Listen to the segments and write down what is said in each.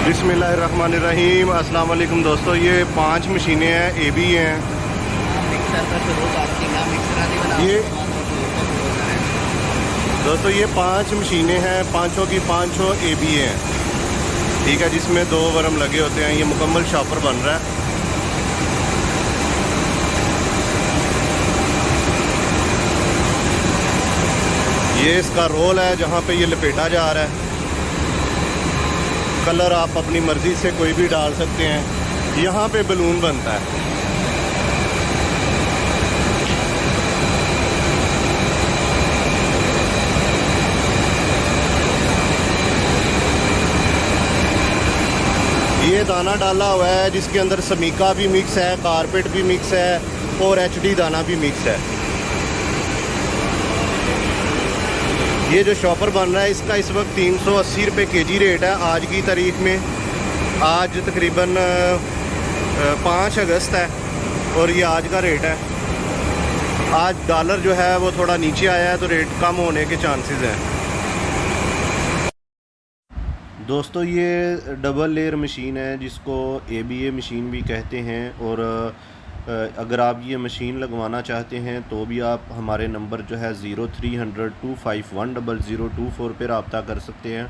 बिस्मिल्लाहिर्रहमानिर्रहीम। अस्सलाम वालेकुम दोस्तों, ये 5 मशीनें हैं, AB हैं। ये दोस्तों ये 5 मशीनें हैं, पाँचों की पाँचों AB हैं, ठीक है, जिसमें 2 वर्म लगे होते हैं। ये मुकम्मल शॉपर बन रहा है। ये इसका रोल है जहाँ पे ये लपेटा जा रहा है। कलर आप अपनी मर्ज़ी से कोई भी डाल सकते हैं। यहाँ पे बलून बनता है। ये दाना डाला हुआ है जिसके अंदर समीका भी मिक्स है, कारपेट भी मिक्स है और HD दाना भी मिक्स है। ये जो शॉपर बन रहा है इसका इस वक्त 380 रुपये kg रेट है आज की तारीख में। आज तकरीबन 5 अगस्त है और ये आज का रेट है। आज डॉलर जो है वो थोड़ा नीचे आया है तो रेट कम होने के चांसेस हैं। दोस्तों ये डबल लेयर मशीन है जिसको ABA मशीन भी कहते हैं। और अगर आप ये मशीन लगवाना चाहते हैं तो भी आप हमारे नंबर जो है 0300 251 0024 पर रब्ता कर सकते हैं।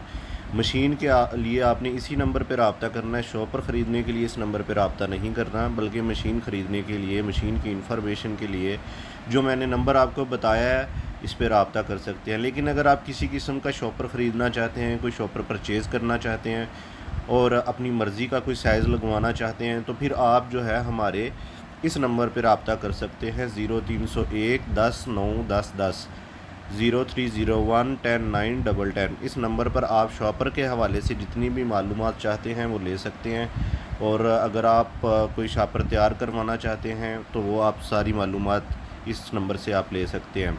मशीन के लिए आपने इसी नंबर पर रब्ता करना है। शॉपर ख़रीदने के लिए इस नंबर पर रब्ता नहीं करना, बल्कि मशीन ख़रीदने के लिए, मशीन की इंफॉर्मेशन के लिए जो मैंने नंबर आपको बताया है इस पर रब्ता कर सकते हैं। लेकिन अगर आप किसी किस्म का शॉपर ख़रीदना चाहते हैं, कोई शॉपर परचेज़ करना चाहते हैं और अपनी मर्ज़ी का कोई साइज़ लगवाना चाहते हैं तो फिर आप जो है हमारे इस नंबर पर रब्ता कर सकते हैं 0301 10 9 10 10 0301 10 9 10 10। इस नंबर पर आप शॉपर के हवाले से जितनी भी मालूमात चाहते हैं वो ले सकते हैं। और अगर आप कोई शॉपर तैयार करवाना चाहते हैं तो वो आप सारी मालूमात इस नंबर से आप ले सकते हैं।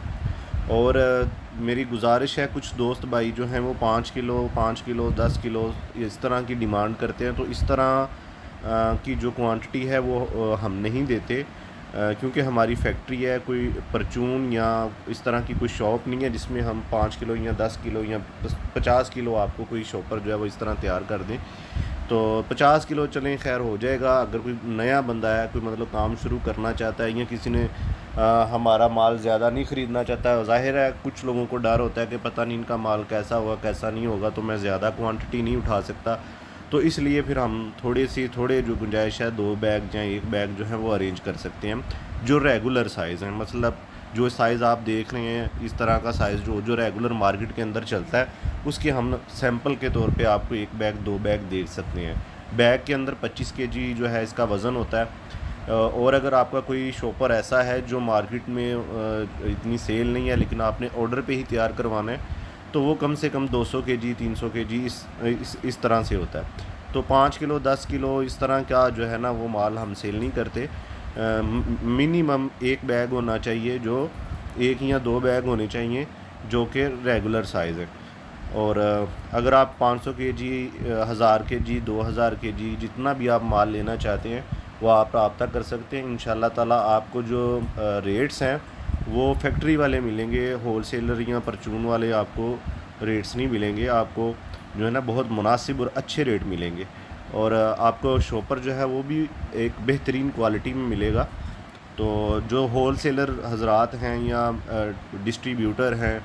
और मेरी गुजारिश है, कुछ दोस्त भाई जो हैं वो 5 किलो 10 किलो इस तरह की डिमांड करते हैं, तो इस तरह की जो क्वांटिटी है वो हम नहीं देते, क्योंकि हमारी फैक्ट्री है, कोई परचून या इस तरह की कोई शॉप नहीं है जिसमें हम 5 किलो या 10 किलो या 50 किलो आपको कोई शॉपर जो है वो इस तरह तैयार कर दें। तो 50 किलो चलें, खैर हो जाएगा। अगर कोई नया बंदा है, कोई मतलब काम शुरू करना चाहता है या किसी ने हमारा माल ज़्यादा नहीं ख़रीदना चाहता है, ज़ाहिर है कुछ लोगों को डर होता है कि पता नहीं इनका माल कैसा होगा कैसा नहीं होगा, तो मैं ज़्यादा क्वांटिटी नहीं उठा सकता, तो इसलिए फिर हम थोड़े जो गुंजाइश है 2 बैग या 1 बैग जो है वो अरेंज कर सकते हैं जो रेगुलर साइज़ हैं। मतलब जो साइज़ आप देख रहे हैं इस तरह का साइज़ जो रेगुलर मार्केट के अंदर चलता है, उसके हम सैंपल के तौर पे आपको 1 बैग 2 बैग दे सकते हैं। बैग के अंदर 25 kg जो है इसका वज़न होता है। और अगर आपका कोई शॉपर ऐसा है जो मार्केट में इतनी सेल नहीं है लेकिन आपने ऑर्डर पे ही तैयार करवाना है, तो वो कम से कम 200 kg 300 kg इस तरह से होता है। तो 5 किलो 10 किलो इस तरह का जो है ना वो माल हम सेल नहीं करते। मिनिमम 1 बैग होना चाहिए, जो 1 या 2 बैग होने चाहिए जो कि रेगुलर साइज़ है। और अगर आप 500 kg 1000 kg 2000 kg जितना भी आप माल लेना चाहते हैं वो आप रब्ता कर सकते हैं। इंशाल्लाह ताला आपको जो रेट्स हैं वो फैक्ट्री वाले मिलेंगे, होलसेलर या परचून वाले आपको रेट्स नहीं मिलेंगे। आपको जो है ना बहुत मुनासिब और अच्छे रेट मिलेंगे। और आपको शॉपर जो है वो भी एक बेहतरीन क्वालिटी में मिलेगा। तो जो होलसेलर हजरात हैं या डिस्ट्रीब्यूटर हैं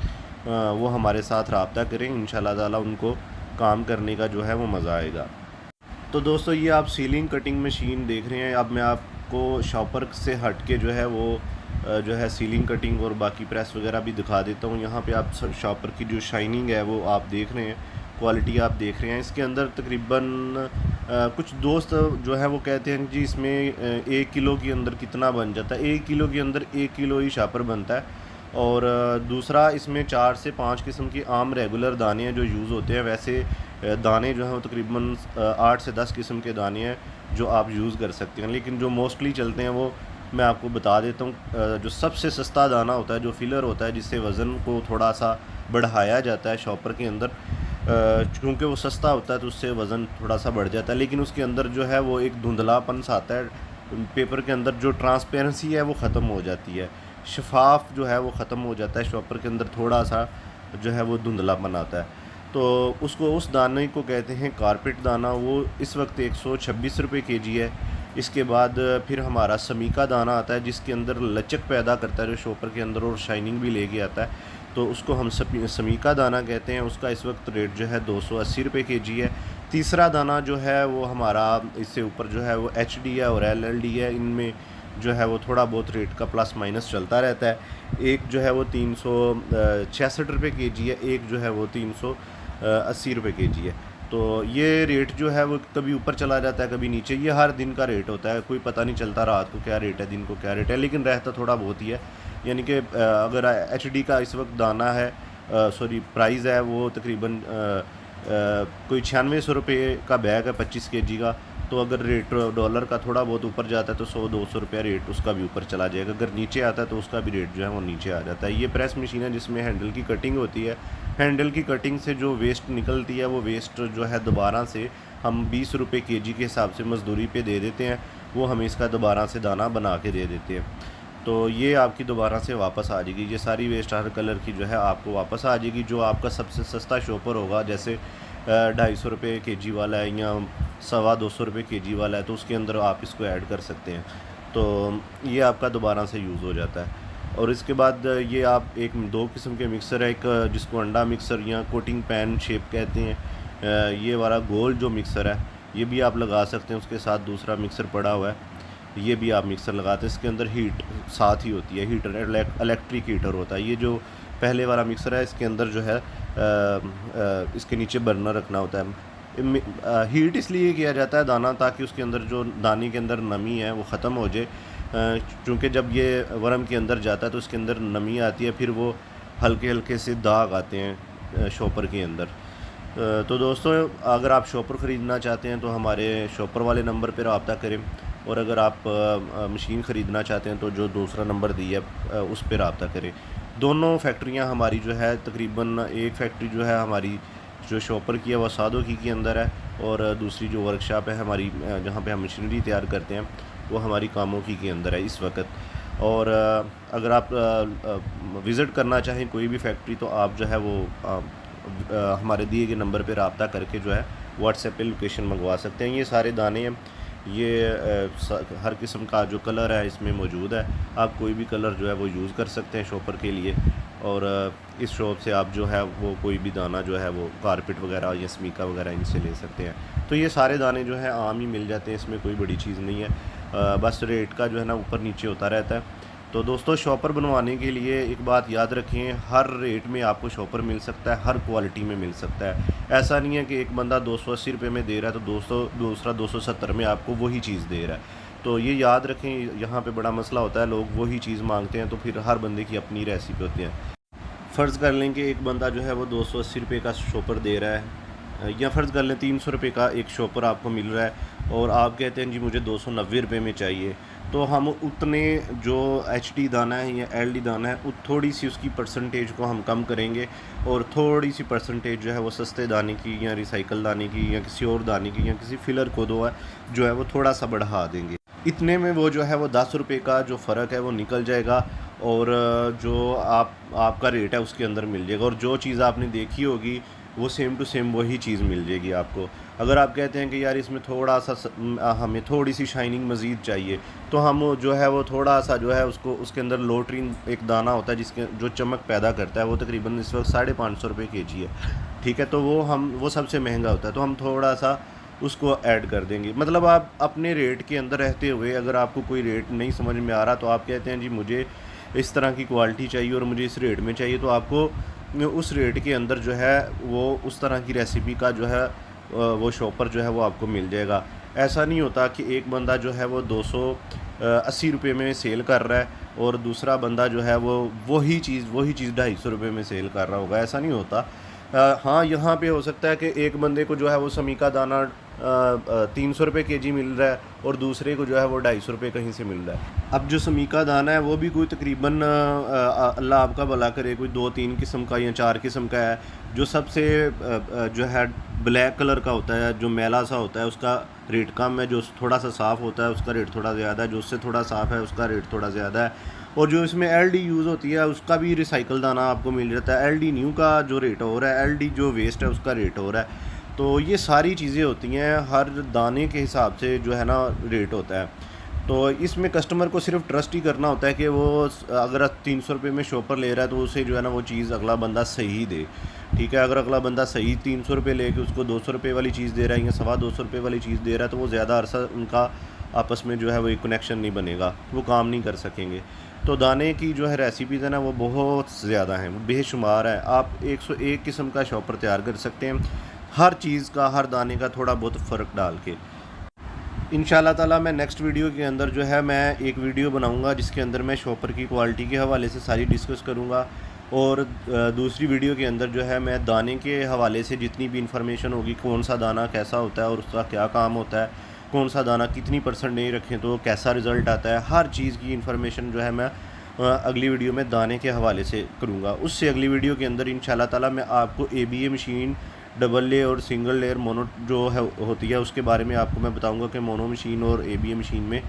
वो हमारे साथ रब्ता करें, इंशाल्लाह ताला उनको काम करने का जो है वो मज़ा आएगा। तो दोस्तों ये आप सीलिंग कटिंग मशीन देख रहे हैं। अब मैं आपको शॉपर से हट के जो है वो जो है सीलिंग कटिंग और बाकी प्रेस वगैरह भी दिखा देता हूँ। यहाँ पे आप शॉपर की जो शाइनिंग है वो आप देख रहे हैं, क्वालिटी आप देख रहे हैं। इसके अंदर तकरीबन कुछ दोस्त जो है वो कहते हैं जी इसमें 1 किलो के अंदर कितना बन जाता है। 1 किलो के अंदर 1 किलो ही शॉपर बनता है। और दूसरा इसमें 4 से 5 किस्म के आम रेगुलर दाने हैं जो यूज़ होते हैं। वैसे दाने जो हैं वो तकरीबन 8 से 10 किस्म के दाने हैं जो आप यूज़ कर सकते हैं, लेकिन जो मोस्टली चलते हैं वो मैं आपको बता देता हूँ। जो सबसे सस्ता दाना होता है, जो फिलर होता है, जिससे वज़न को थोड़ा सा बढ़ाया जाता है शॉपर के अंदर, क्योंकि वो सस्ता होता है तो उससे वज़न थोड़ा सा बढ़ जाता है, लेकिन उसके अंदर जो है वो एक धुंधलापन सा आता है। पेपर के अंदर जो ट्रांसपेरेंसी है वो ख़त्म हो जाती है, शफाफ जो है वो ख़त्म हो जाता है। शॉपर के अंदर थोड़ा सा जो है वो धुंधलापन आता है। तो उसको उस दाने को कहते हैं कारपेट दाना। वो इस वक्त 126 रुपये केजी है। इसके बाद फिर हमारा समीका दाना आता है जिसके अंदर लचक पैदा करता है जो शॉपर के अंदर, और शाइनिंग भी लेके आता है, तो उसको हम समीका दाना कहते हैं। उसका इस वक्त रेट जो है 280 रुपये केजी है। तीसरा दाना जो है वो हमारा इससे ऊपर जो है वो HD है और LLD है। इनमें जो है वो थोड़ा बहुत रेट का प्लस माइनस चलता रहता है। एक जो है वो 366 रुपये केजी है, एक जो है वो 380 रुपये केजी है। तो ये रेट जो है वो कभी ऊपर चला जाता है कभी नीचे, ये हर दिन का रेट होता है, कोई पता नहीं चलता रात को क्या रेट है दिन को क्या रेट है, लेकिन रहता थोड़ा बहुत ही है। यानी कि अगर HD का इस वक्त दाना है सॉरी प्राइस है वो तकरीबन कोई 9600 रुपये का बैग है 25 केजी का। तो अगर रेट डॉलर का थोड़ा बहुत ऊपर जाता है तो 100-200 रुपया रेट उसका भी ऊपर चला जाएगा। अगर नीचे आता है तो उसका भी रेट जो है वो नीचे आ जाता है। ये प्रेस मशीन है जिसमें हैंडल की कटिंग होती है। हैंडल की कटिंग से जो वेस्ट निकलती है वो वेस्ट जो है दोबारा से हम 20 रुपये केजी के हिसाब से मज़दूरी पे दे देते हैं, वो हमें इसका दोबारा से दाना बना के दे देते हैं। तो ये आपकी दोबारा से वापस आ जाएगी। ये सारी वेस्ट हर कलर की जो है आपको वापस आ जाएगी। जो आपका सबसे सस्ता शॉपर होगा जैसे 250 रुपये केजी वाला है या 125 रुपये केजी वाला है, तो उसके अंदर आप इसको ऐड कर सकते हैं। तो ये आपका दोबारा से यूज़ हो जाता है। और इसके बाद ये आप एक दो किस्म के मिक्सर है, एक जिसको अंडा मिक्सर या कोटिंग पैन शेप कहते हैं, ये वाला गोल जो मिक्सर है ये भी आप लगा सकते हैं। उसके साथ दूसरा मिक्सर पड़ा हुआ है, ये भी आप मिक्सर लगाते हैं। इसके अंदर हीट साथ ही होती है, हीटर इलेक्ट्रिक हीटर होता है। ये जो पहले वाला मिक्सर है इसके अंदर जो है इसके नीचे बर्नर रखना होता है। हीट इसलिए किया जाता है दाना ताकि उसके अंदर जो दाने के अंदर नमी है वो ख़त्म हो जाए, क्योंकि जब ये वर्म के अंदर जाता है तो उसके अंदर नमी आती है, फिर वो हल्के हल्के से दाग आते हैं शॉपर के अंदर। तो दोस्तों अगर आप शॉपर ख़रीदना चाहते हैं तो हमारे शॉपर वाले नंबर पर रब्ता करें, और अगर आप मशीन ख़रीदना चाहते हैं तो जो दूसरा नंबर दिया है उस पर रब्ता करें। दोनों फैक्ट्रियां हमारी जो है तकरीबन, एक फैक्ट्री जो है हमारी जो शॉपर की है वह सादो की के अंदर है, और दूसरी जो वर्कशॉप है हमारी जहाँ पे हम मशीनरी तैयार करते हैं वो हमारी कामों की के अंदर है इस वक्त। और अगर आप विज़िट करना चाहें कोई भी फैक्ट्री तो आप जो है वो हमारे दिए गए नंबर पर रब्ता करके जो है व्हाट्सएप पे लोकेशन मंगवा सकते हैं। ये सारे दाने हैं, ये हर किस्म का जो कलर है इसमें मौजूद है। आप कोई भी कलर जो है वो यूज़ कर सकते हैं शॉपर के लिए, और इस शॉप से आप जो है वो कोई भी दाना जो है वो कारपेट वगैरह या स्मीका वगैरह इनसे ले सकते हैं। तो ये सारे दाने जो है आम ही मिल जाते हैं, इसमें कोई बड़ी चीज़ नहीं है, बस रेट का जो है ना ऊपर नीचे होता रहता है। तो दोस्तों शॉपर बनवाने के लिए एक बात याद रखें, हर रेट में आपको शॉपर मिल सकता है, हर क्वालिटी में मिल सकता है। ऐसा नहीं है कि एक बंदा 280 रुपये में दे रहा है तो दूसरा 270 में आपको वही चीज़ दे रहा है। तो ये याद रखें, यहाँ पे बड़ा मसला होता है, लोग वही चीज़ मांगते हैं तो फिर हर बंदे की अपनी रेसिपी होती है। फ़र्ज़ कर लें कि एक बंदा जो है वो 280 रुपये का शॉपर दे रहा है, या फ़र्ज़ कर लें 300 रुपये का एक शॉपर आपको मिल रहा है और आप कहते हैं जी मुझे 290 रुपये में चाहिए, तो हम उतने जो HD दाना है या LD दाना है थोड़ी सी उसकी परसेंटेज को हम कम करेंगे, और थोड़ी सी परसेंटेज जो है वो सस्ते दाने की या रिसाइकल दाने की या किसी और दाने की या किसी फिलर को जो है वो थोड़ा सा बढ़ा देंगे। इतने में वो जो है वो 10 रुपये का जो फ़र्क है वो निकल जाएगा, और जो आपका रेट है उसके अंदर मिल जाएगा, और जो चीज़ आपने देखी होगी वो सेम टू सेम वही चीज़ मिल जाएगी आपको। अगर आप कहते हैं कि यार इसमें थोड़ा सा हमें थोड़ी सी शाइनिंग मज़ीद चाहिए, तो हम जो है वो थोड़ा सा जो है उसको उसके अंदर लोट्रीन एक दाना होता है जिसके जो चमक पैदा करता है, वो तकरीबन इस वक्त 550 रुपये केजी है, ठीक है। तो वो सबसे महंगा होता है, तो हम थोड़ा सा उसको ऐड कर देंगे। मतलब आप अपने रेट के अंदर रहते हुए, अगर आपको कोई रेट नहीं समझ में आ रहा तो आप कहते हैं जी मुझे इस तरह की क्वालिटी चाहिए और मुझे इस रेट में चाहिए, तो आपको उस रेट के अंदर जो है वो उस तरह की रेसिपी का जो है वो शॉपर जो है वो आपको मिल जाएगा। ऐसा नहीं होता कि एक बंदा जो है वो 280 रुपये में सेल कर रहा है और दूसरा बंदा जो है वो वही चीज़ 250 रुपये में सेल कर रहा होगा, ऐसा नहीं होता। हाँ, यहाँ पे हो सकता है कि एक बंदे को जो है वो समीका दाना 300 रुपये केजी मिल रहा है और दूसरे को जो है वो 250 रुपये कहीं से मिल रहा है। अब जो समीका दाना है वो भी कोई तकरीबन अल्लाह आपका भला करे कोई 2-3 किस्म का या 4 किस्म का है। जो सबसे जो है ब्लैक कलर का होता है, जो मैला सा होता है, उसका रेट कम है। जो थोड़ा सा साफ़ होता है उसका रेट थोड़ा ज़्यादा है, जो उससे थोड़ा साफ़ है उसका रेट थोड़ा ज़्यादा है। और जो इसमें एलडी यूज़ होती है उसका भी रिसाइकल दाना आपको मिल जाता है। एलडी न्यू का जो रेट हो रहा है, एलडी जो वेस्ट है उसका रेट हो रहा है। तो ये सारी चीज़ें होती हैं, हर दाने के हिसाब से जो है ना रेट होता है। तो इसमें कस्टमर को सिर्फ ट्रस्ट ही करना होता है कि वो अगर 300 रुपये में शॉपर ले रहा है तो उसे जो है ना वो चीज़ अगला बंदा सही दे। ठीक है, अगर अगला बंदा सही 300 रुपये लेके उसको 200 रुपये वाली चीज़ दे रहा है या 250 रुपये वाली चीज़ दे रहा है तो वो ज़्यादा अरसा उनका आपस में जो है वो एक कनेक्शन नहीं बनेगा, वो काम नहीं कर सकेंगे। तो दाने की जो है रेसिपीज़ है ना वो बहुत ज़्यादा हैं, बेशुमार है। आप 101 किस्म का शॉपर तैयार कर सकते हैं, हर चीज़ का, हर दाने का थोड़ा बहुत फ़र्क डाल के। इंशाल्लाह ताला मैं नेक्स्ट वीडियो के अंदर जो है मैं एक वीडियो बनाऊंगा जिसके अंदर मैं शॉपर की क्वालिटी के हवाले से सारी डिस्कस करूंगा, और दूसरी वीडियो के अंदर जो है मैं दाने के हवाले से जितनी भी इंफॉर्मेशन होगी, कौन सा दाना कैसा होता है और उसका क्या काम होता है, कौन सा दाना कितनी परसेंट नहीं रखें तो कैसा रिज़ल्ट आता है, हर चीज़ की इंफॉर्मेशन जो है मैं अगली वीडियो में दाने के हवाले से करूँगा। उससे अगली वीडियो के अंदर इंशाल्लाह ताला मैं आपको ABA मशीन डबल लेयर और सिंगल लेयर मोनो जो है होती है उसके बारे में आपको मैं बताऊंगा कि मोनो मशीन और ABA मशीन में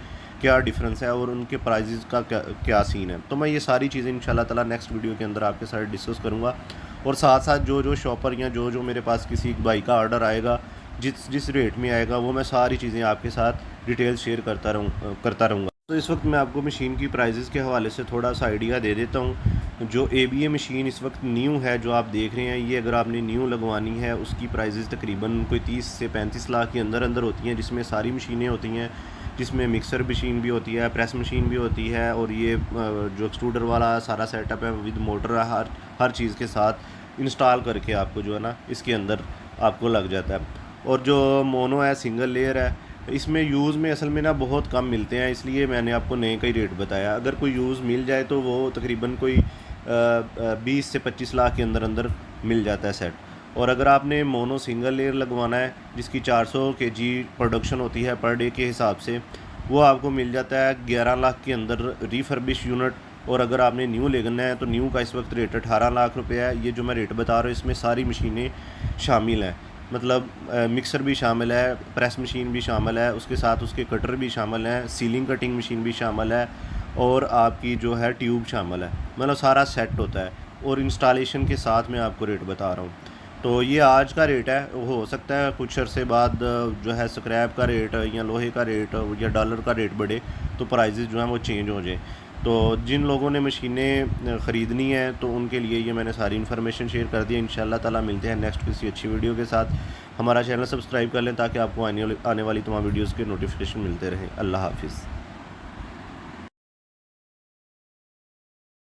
क्या डिफरेंस है और उनके प्राइजेज़ का क्या सीन है। तो मैं ये सारी चीज़ें इंशाल्लाह ताला नेक्स्ट वीडियो के अंदर आपके साथ डिस्कस करूँगा, और साथ साथ जो शॉपर या जो मेरे पास किसी भाई का ऑर्डर आएगा, जिस रेट में आएगा, वो मैं सारी चीज़ें आपके साथ डिटेल शेयर करता रहूँगा। तो इस वक्त मैं आपको मशीन की प्राइजेज़ के हवाले से थोड़ा सा आइडिया दे देता हूँ। जो ABA मशीन इस वक्त न्यू है जो आप देख रहे हैं, ये अगर आपने न्यू लगवानी है उसकी प्राइजेज़ तकरीबन कोई 30 से 35 लाख के अंदर होती हैं, जिसमें सारी मशीनें होती हैं, जिसमें मिक्सर मशीन भी होती है, प्रेस मशीन भी होती है, और ये जो एक्सट्रूडर वाला सारा सेटअप है विद मोटर हर चीज़ के साथ इंस्टॉल करके आपको जो है ना इसके अंदर आपको लग जाता है। और जो मोनो है, सिंगल लेयर है, इसमें यूज़ में असल में ना बहुत कम मिलते हैं, इसलिए मैंने आपको नए का ही रेट बताया। अगर कोई यूज़ मिल जाए तो वो तकरीबन कोई 20 से 25 लाख के अंदर मिल जाता है सेट। और अगर आपने मोनो सिंगल लेयर लगवाना है जिसकी 400 kg प्रोडक्शन होती है पर डे के हिसाब से, वो आपको मिल जाता है 11 लाख के अंदर रिफर्बिश यूनिट। और अगर आपने न्यू लेना है तो न्यू का इस वक्त रेट 18 लाख रुपये है। ये जो मैं रेट बता रहा हूँ इसमें सारी मशीनें शामिल हैं, मतलब मिक्सर भी शामिल है, प्रेस मशीन भी शामिल है, उसके साथ उसके कटर भी शामिल हैं, सीलिंग कटिंग मशीन भी शामिल है, और आपकी जो है ट्यूब शामिल है, मतलब सारा सेट होता है। और इंस्टॉलेशन के साथ मैं आपको रेट बता रहा हूँ। तो ये आज का रेट है, हो सकता है कुछ अरसे बाद जो है स्क्रैप का रेट या लोहे का रेट या डॉलर का रेट बढ़े तो प्राइजेज़ जो हैं वो चेंज हो जाए। तो जिन लोगों ने मशीनें ख़रीदनी है तो उनके लिए ये मैंने सारी इन्फॉर्मेशन शेयर कर दी है। इंशाल्लाह ताला मिलते हैं नेक्स्ट किसी अच्छी वीडियो के साथ। हमारा चैनल सब्सक्राइब कर लें ताकि आपको आने वाली तमाम वीडियोज़ के नोटिफिकेशन मिलते रहें। अल्लाह हाफ़िज़।